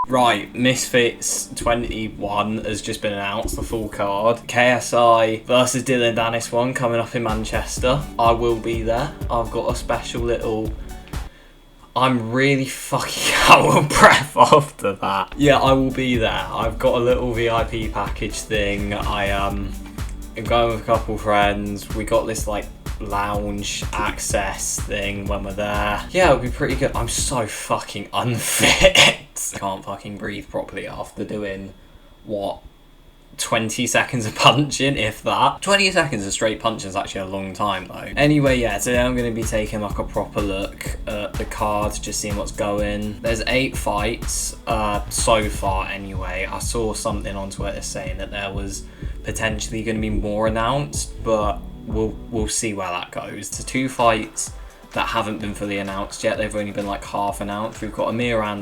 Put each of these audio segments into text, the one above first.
Right, Misfits 21 has just been announced, the full card. KSI versus Dillon Danis one coming up in Manchester. I will be there. I've got a special little... I'm really fucking out of breath after that. Yeah, I will be there. I've got a little VIP package thing. I'm going with a couple friends. We got this like lounge access thing when we're there. Yeah, it'll be pretty good. I'm so fucking unfit. I can't fucking breathe properly after doing, what, 20 seconds of punching, if that. 20 seconds of straight punching is actually a long time though. Anyway, yeah, today I'm going to be taking like a proper look at the cards, just seeing what's going. There's 8 fights so far anyway. I saw something on Twitter saying that there was potentially going to be more announced, but we'll see where that goes. The 2 fights that haven't been fully announced yet, they've only been like half announced. We've got Amir and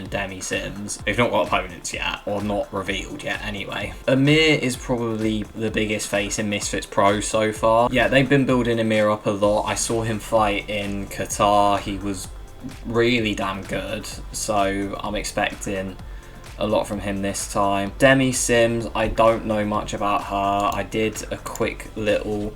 Demi. They've not got opponents yet, or not revealed yet anyway. Amir is probably the biggest face in Misfits Pro so far. Yeah, they've been building Amir up a lot. I saw him fight in Qatar. He was really damn good, so I'm expecting a lot from him this time. Demi, I don't know much about her. I did a quick little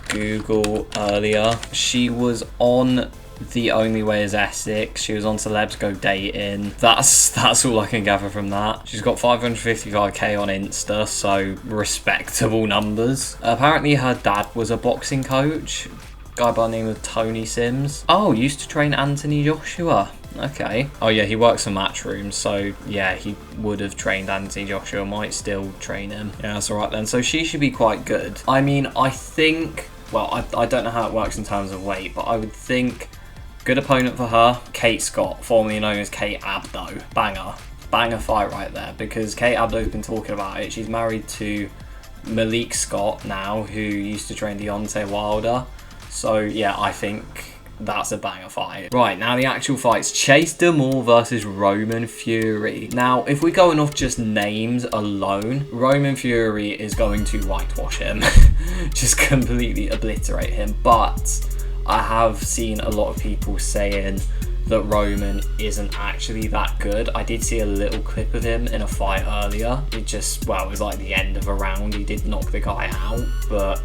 Google earlier. She was on The Only Way Is Essex. She was on Celebs Go Dating. That's all I can gather from that. She's got 555k on Insta, so respectable numbers. Apparently her dad was a boxing coach, guy by the name of Tony Sims. Oh, used to train Anthony Joshua. Okay. Oh yeah, he works in Matchroom, so yeah, he would have trained Anthony Joshua, might still train him. Yeah, that's alright then. So she should be quite good. I mean, I think, well, I don't know how it works in terms of weight, but I would think good opponent for her, Kate Scott, formerly known as Kate Abdo. Banger fight right there, because Kate Abdo's been talking about it. She's married to Malik Scott now, who used to train Deontay Wilder. So yeah, I think that's a banger fight. Right, now the actual fights. Chase DeMoor versus Roman Fury. Now, if we're going off just names alone, Roman Fury is going to whitewash him. Just completely obliterate him. But I have seen a lot of people saying that Roman isn't actually that good. I did see a little clip of him in a fight earlier. It just, well, it was like the end of a round. He did knock the guy out, but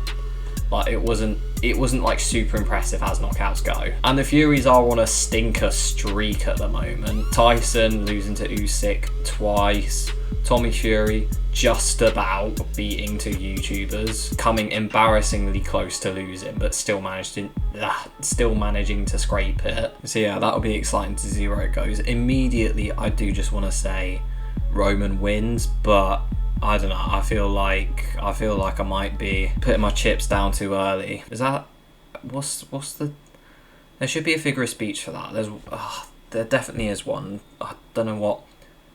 like it wasn't like super impressive as knockouts go. And the Furies are on a stinker streak at the moment. Tyson losing to Usyk twice. Tommy Fury just about beating 2 YouTubers, coming embarrassingly close to losing, but still managing to scrape it. So yeah, that'll be exciting to see where it goes. Immediately, I do just want to say Roman wins, but I don't know. I feel like I might be putting my chips down too early. Is that what's the? There should be a figure of speech for that. There definitely is one. I don't know what.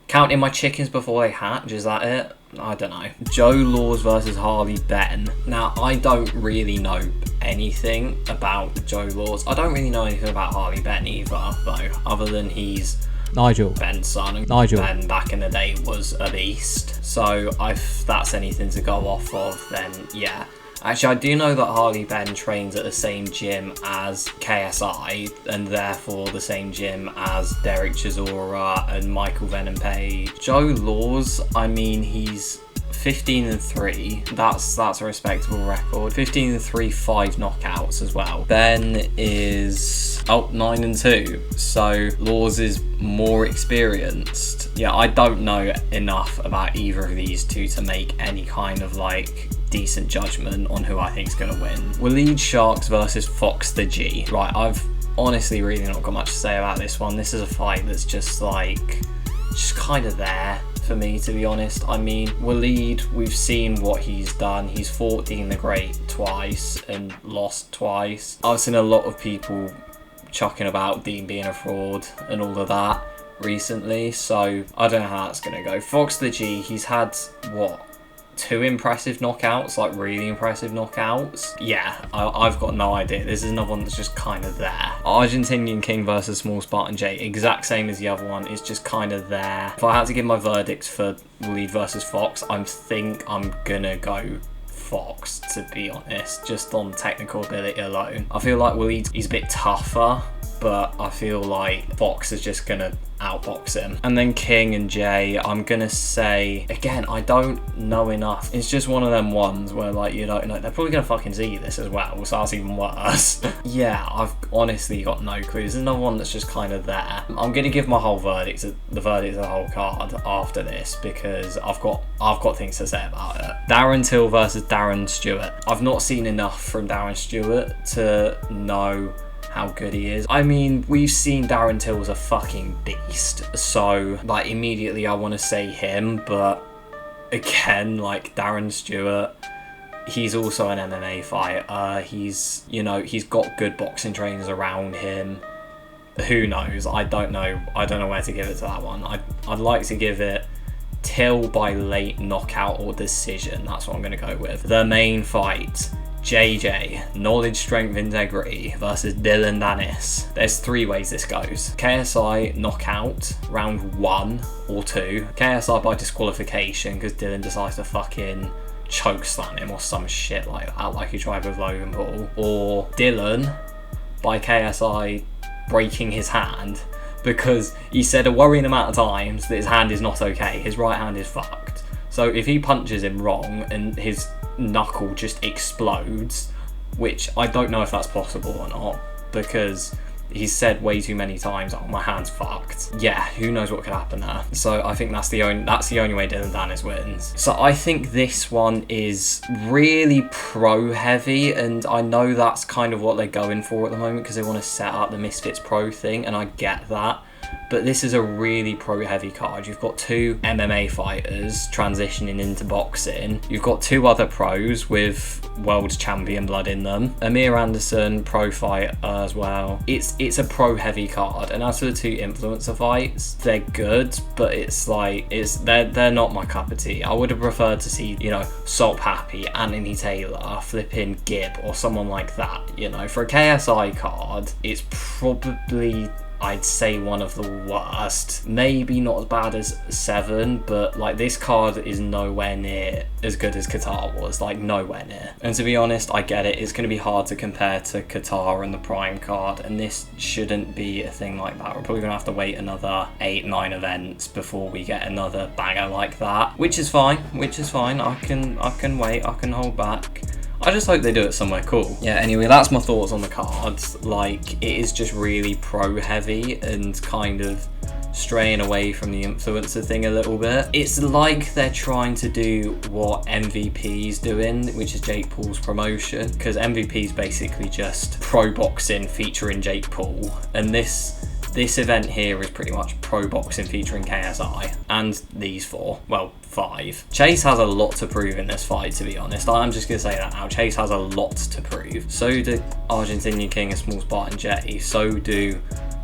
Counting my chickens before they hatch. Is that it? I don't know. Joe Laws versus Harley Benn. Now I don't really know anything about Joe Laws. I don't really know anything about Harley Benn either, though, other than he's Nigel. Ben's son. And Nigel. Ben back in the day was a beast. So if that's anything to go off of, then yeah. Actually, I do know that Harley Benn trains at the same gym as KSI, and therefore the same gym as Derek Chisora and Michael Venom Page. Joe Laws, I mean, he's 15-3. That's a respectable record. 15-3, 5 knockouts as well. Ben is 9-2. So Laws is more experienced. Yeah, I don't know enough about either of these two to make any kind of like decent judgment on who I think is going to win. Walid Sharks versus Fox the G. Right, I've honestly really not got much to say about this one. This is a fight that's just kind of there for me, to be honest. I mean, Walid, we've seen what he's done. He's fought Dean the Great twice and lost twice. I've seen a lot of people chucking about Dean being a fraud and all of that recently, so I don't know how that's going to go. Fox the G, he's had, what, 2 impressive knockouts, like really impressive knockouts. Yeah, I've got no idea. This is another one that's just kind of there. Argentinian King versus Small Spartan J, exact same as the other one. It's just kind of there. If I had to give my verdict for Walid versus Fox, I think I'm gonna go Fox, to be honest, just on technical ability alone. I feel like Walid, he's a bit tougher, but I feel like Fox is just gonna outbox him. And then King and Jay, I'm gonna say, again, I don't know enough. It's just one of them ones where, like, you don't know. They're probably gonna fucking see this as well, so that's even worse. Yeah, I've honestly got no clue. There's another one that's just kind of there. I'm gonna give my whole verdict, the verdict of the whole card after this, because I've got things to say about it. Darren Till versus Darren Stewart. I've not seen enough from Darren Stewart to know how good he is. I mean, we've seen Darren Till as a fucking beast, so like immediately I want to say him, but again, like Darren Stewart, he's also an MMA fighter. He's, you know, he's got good boxing trainers around him. Who knows? I don't know where to give it to that one. I'd like to give it Till by late knockout or decision. That's what I'm going to go with. The main fight, JJ, Knowledge, Strength, Integrity versus Dillon Danis. There's 3 ways this goes. KSI knockout, round 1 or 2. KSI by disqualification because Dillon decides to fucking choke slam him or some shit like that, like he tried with Logan Paul. Or Dillon by KSI breaking his hand because he said a worrying amount of times that his hand is not okay. His right hand is fucked. So if he punches him wrong and his knuckle just explodes, which I don't know if that's possible or not, because he's said way too many times, oh, my hand's fucked. Yeah, who knows what could happen there. So I think that's the only way Dillon Danis wins. So I think this one is really pro heavy, and I know that's kind of what they're going for at the moment because they want to set up the Misfits pro thing, and I get that. But this is a really pro-heavy card. You've got 2 MMA fighters transitioning into boxing. You've got 2 other pros with world champion blood in them. Amir Anderson, pro fighter as well. It's a pro-heavy card. And as for the 2 influencer fights, they're good, but it's like they're not my cup of tea. I would have preferred to see, you know, Salt Happy, Anthony Taylor, flipping Gibb, or someone like that. You know, for a KSI card, it's probably, I'd say, one of the worst. Maybe not as bad as 7, but like this card is nowhere near as good as Qatar was, like nowhere near. And to be honest, I get it, it's going to be hard to compare to Qatar and the Prime card, and this shouldn't be a thing like that. We're probably going to have to wait another 8-9 events before we get another banger like that, which is fine. I can wait, I can hold back. I just hope they do it somewhere cool. Yeah, anyway, that's my thoughts on the cards. Like, it is just really pro heavy and kind of straying away from the influencer thing a little bit. It's like they're trying to do what MVP's doing, which is Jake Paul's promotion, because MVP's basically just pro boxing featuring Jake Paul, and this event here is pretty much pro boxing featuring KSI and these 4. Well, 5. Chase has a lot to prove in this fight, to be honest. I'm just going to say that now. Chase has a lot to prove. So do Argentinian King and Small Spartan J. So do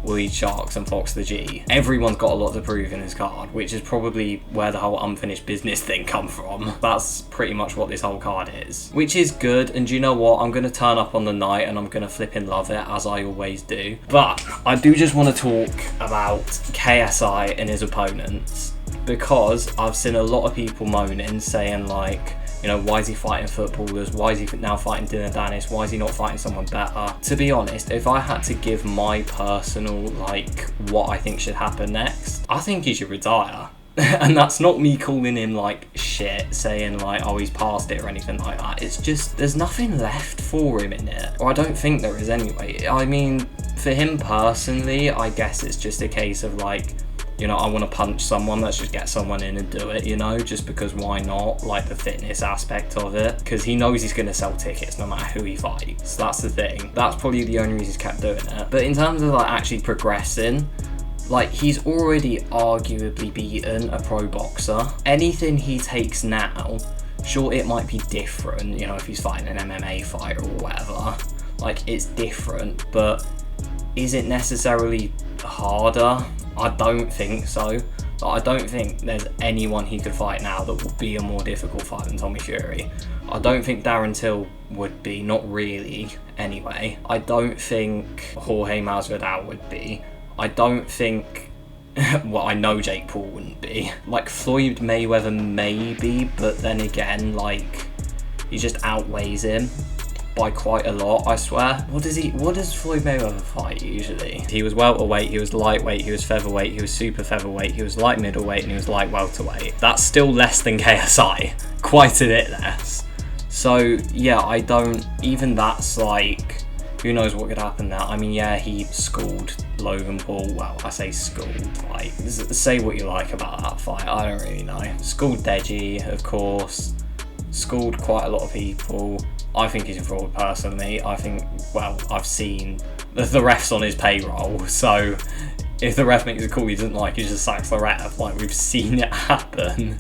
Walid Sharks and Fox the G. Everyone's got a lot to prove in this card, which is probably where the whole unfinished business thing come from. That's pretty much what this whole card is, which is good. And do you know what? I'm going to turn up on the night and I'm going to flipping love it, as I always do. But I do just want to talk about KSI and his opponents, because I've seen a lot of people moaning, saying like, you know, why is he fighting footballers? Why is he now fighting Dillon Danis? Why is he not fighting someone better? To be honest, if I had to give my personal, like, what I think should happen next, I think he should retire. And that's not me calling him like shit, saying like, oh, he's past it or anything like that. It's just, there's nothing left for him in it. Or I don't think there is anyway. I mean, for him personally, I guess it's just a case of like, you know, I want to punch someone, let's just get someone in and do it, you know, just because why not? Like the fitness aspect of it, because he knows he's going to sell tickets no matter who he fights. That's the thing. That's probably the only reason he's kept doing it. But in terms of like actually progressing, like he's already arguably beaten a pro boxer. Anything he takes now, sure, it might be different, you know, if he's fighting an MMA fighter or whatever, like it's different, but is it necessarily harder? I don't think so. I don't think there's anyone he could fight now that would be a more difficult fight than Tommy Fury. I don't think Darren Till would be, not really, anyway. I don't think Jorge Masvidal would be. I don't think, well, I know Jake Paul wouldn't be. Like, Floyd Mayweather maybe, but then again, like, he just outweighs him. by quite a lot, I swear. What does Floyd Mayweather fight usually? He was welterweight, he was lightweight, he was featherweight, he was super featherweight, he was light middleweight, and he was light welterweight. That's still less than KSI. Quite a bit less. So yeah, I don't, even that's like, who knows what could happen now. I mean, yeah, he schooled Logan Paul. Well, I say schooled, like, say what you like about that fight, I don't really know. Schooled Deji, of course. Schooled quite a lot of people. I think he's a fraud personally. I think, well, I've seen the refs on his payroll, so if the ref makes a call he doesn't like, he just sacks the ref. Like, we've seen it happen.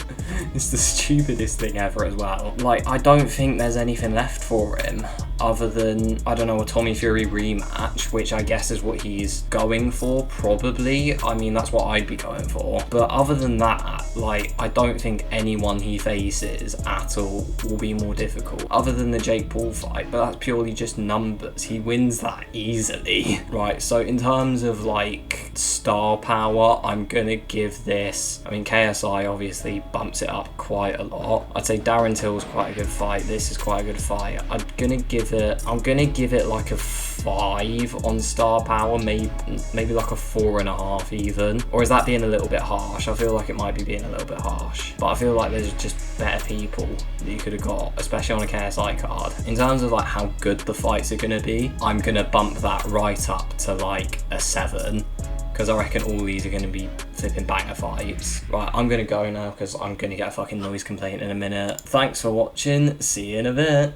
It's the stupidest thing ever as well. Like, I don't think there's anything left for him other than, I don't know, a Tommy Fury rematch, which I guess is what he's going for, probably. I mean, that's what I'd be going for. But other than that, like, I don't think anyone he faces at all will be more difficult, other than the Jake Paul fight, but that's purely just numbers. He wins that easily. Right, so in terms of, like, star power, I'm gonna give this, I mean, KSI obviously bumps it up quite a lot. I'd say Darren Till's quite a good fight. This is quite a good fight. I'm gonna give it like a 5 on star power, maybe like a 4.5 even. Or is that being a little bit harsh? I feel like it might be being a little bit harsh, but I feel like there's just better people that you could have got, especially on a KSI card. In terms of like how good the fights are gonna be, I'm gonna bump that right up to like a 7, because I reckon all these are going to be flipping banger fights. Right, I'm going to go now because I'm going to get a fucking noise complaint in a minute. Thanks for watching. See you in a bit.